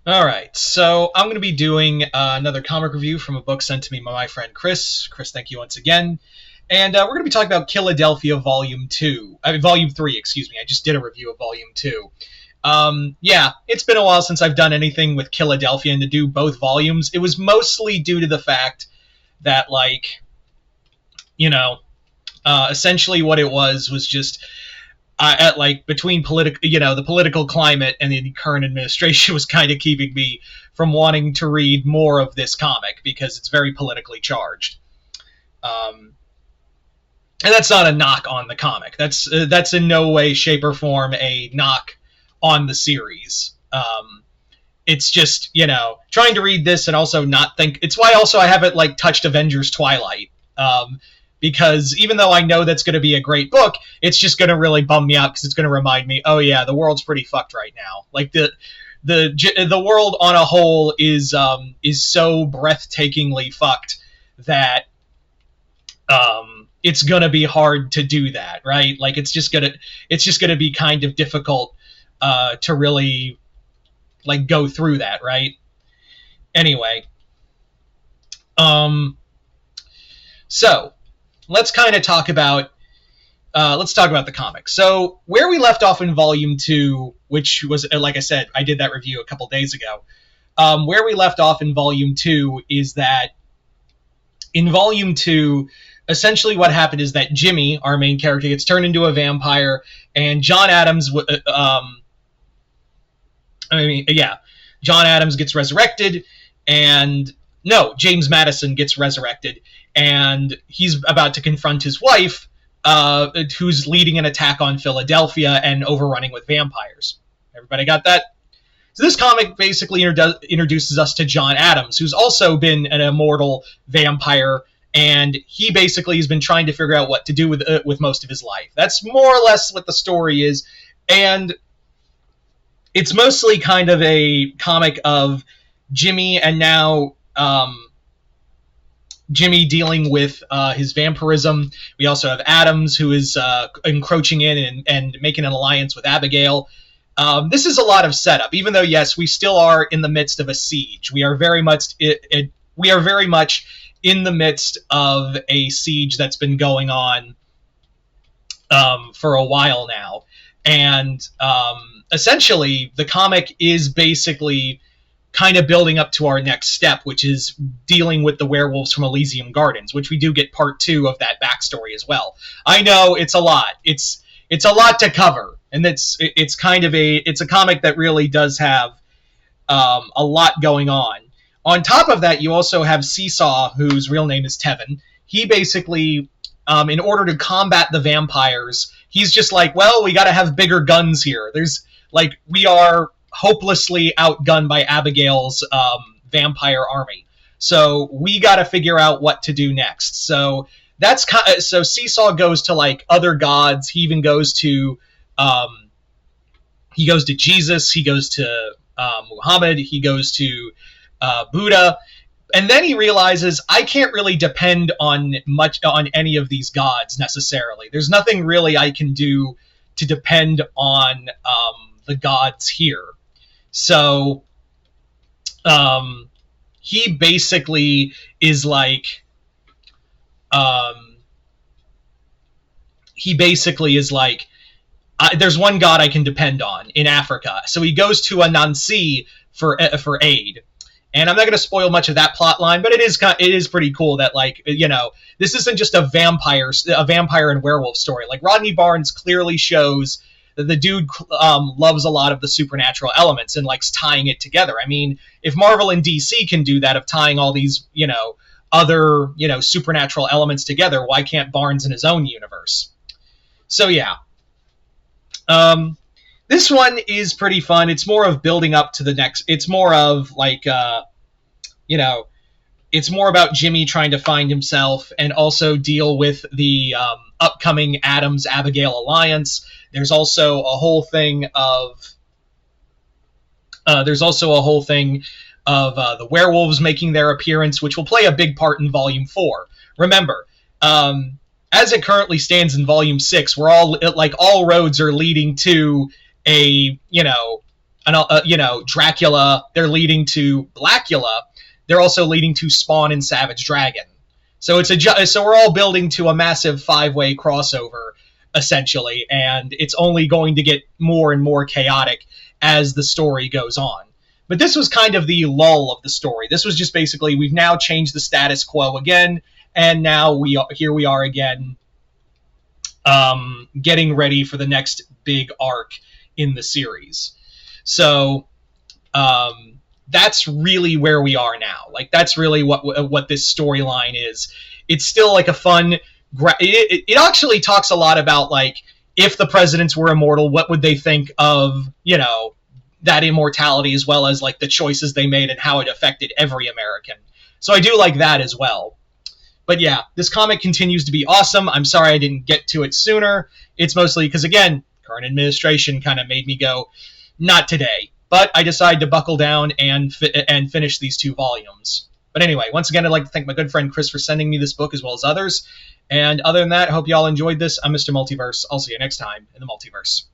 Alright, so I'm going to be doing another comic review from a book sent to me by my friend Chris. Chris, thank you once again. And we're going to be talking about Killadelphia Volume 3, excuse me. I just did a review of Volume 2. Yeah, it's been a while since I've done anything with Killadelphia, and to do both volumes, it was mostly due to the fact that, essentially what it was just between the political climate and the current administration was kind of keeping me from wanting to read more of this comic because it's very politically charged. And that's not a knock on the comic. That's in no way, shape, or form a knock on the series. It's just, trying to read this and also not think. It's why also I haven't touched Avengers Twilight. Because even though I know that's going to be a great book, it's just going to really bum me out because it's going to remind me, oh yeah, the world's pretty fucked right now. Like the world on a whole is so breathtakingly fucked that it's going to be hard to do that, right? Like it's just going to be kind of difficult to really go through that, right? Anyway, so let's kind of talk about the comic. So where we left off in Volume 2, which was, like I said, I did that review a couple days ago. Where we left off in Volume 2 is that in Volume 2, essentially what happened is that Jimmy, our main character, gets turned into a vampire, and John Adams gets resurrected, and no, James Madison gets resurrected, and he's about to confront his wife, who's leading an attack on Philadelphia and overrunning with vampires. Everybody got that? So this comic basically introduces us to John Adams, who's also been an immortal vampire, and he basically has been trying to figure out what to do with most of his life. That's more or less what the story is, and it's mostly kind of a comic of Jimmy and now Jimmy dealing with his vampirism. We also have Adams, who is encroaching in and making an alliance with Abigail. This is a lot of setup, even though yes, we still are in the midst of a siege. We are very much in the midst of a siege that's been going on for a while now, and essentially the comic is basically kind of building up to our next step, which is dealing with the werewolves from Elysium Gardens, which we do get part 2 of that backstory as well. I know it's a lot. It's a lot to cover, and it's a comic that really does have a lot going on. On top of that, you also have Seesaw, whose real name is Tevin. He basically, in order to combat the vampires, he's just like, well, we got to have bigger guns here. We are hopelessly outgunned by Abigail's vampire army. So we got to figure out what to do next. So so Seesaw goes to other gods. He even goes to Jesus. He goes to Muhammad. He goes to Buddha. And then he realizes I can't really depend on any of these gods necessarily. There's nothing really I can do to depend on the gods here. So, he basically is there's one god I can depend on in Africa. So he goes to Anansi for aid. And I'm not going to spoil much of that plot line, but it is pretty cool that this isn't just a vampire and werewolf story. Rodney Barnes clearly shows that the dude loves a lot of the supernatural elements and likes tying it together. I mean, if Marvel and DC can do that, of tying all these, other, supernatural elements together, why can't Barnes in his own universe? So, yeah. This one is pretty fun. It's more of building up to the next... It's more of, it's more about Jimmy trying to find himself and also deal with the upcoming Adams-Abigail alliance. There's also a whole thing of the werewolves making their appearance, which will play a big part in Volume 4. Remember, as it currently stands in Volume 6, we're all roads are leading to a Dracula. They're leading to Blackula. They're also leading to Spawn and Savage Dragon. So so we're all building to a massive 5-way crossover essentially, and it's only going to get more and more chaotic as the story goes on. But this was kind of the lull of the story. This was just basically, we've now changed the status quo again, and now here we are again, getting ready for the next big arc in the series. So that's really where we are now. Like, that's really what this storyline is. It's still like a fun. It actually talks a lot about, like, if the presidents were immortal, what would they think of, that immortality, as well as, like, the choices they made and how it affected every American. So I do like that as well. But yeah, this comic continues to be awesome. I'm sorry I didn't get to it sooner. It's mostly because, again, current administration kind of made me go, not today. But I decided to buckle down and finish these 2 volumes. But anyway, once again, I'd like to thank my good friend Chris for sending me this book, as well as others. And other than that, I hope you all enjoyed this. I'm Mr. Multiverse. I'll see you next time in the Multiverse.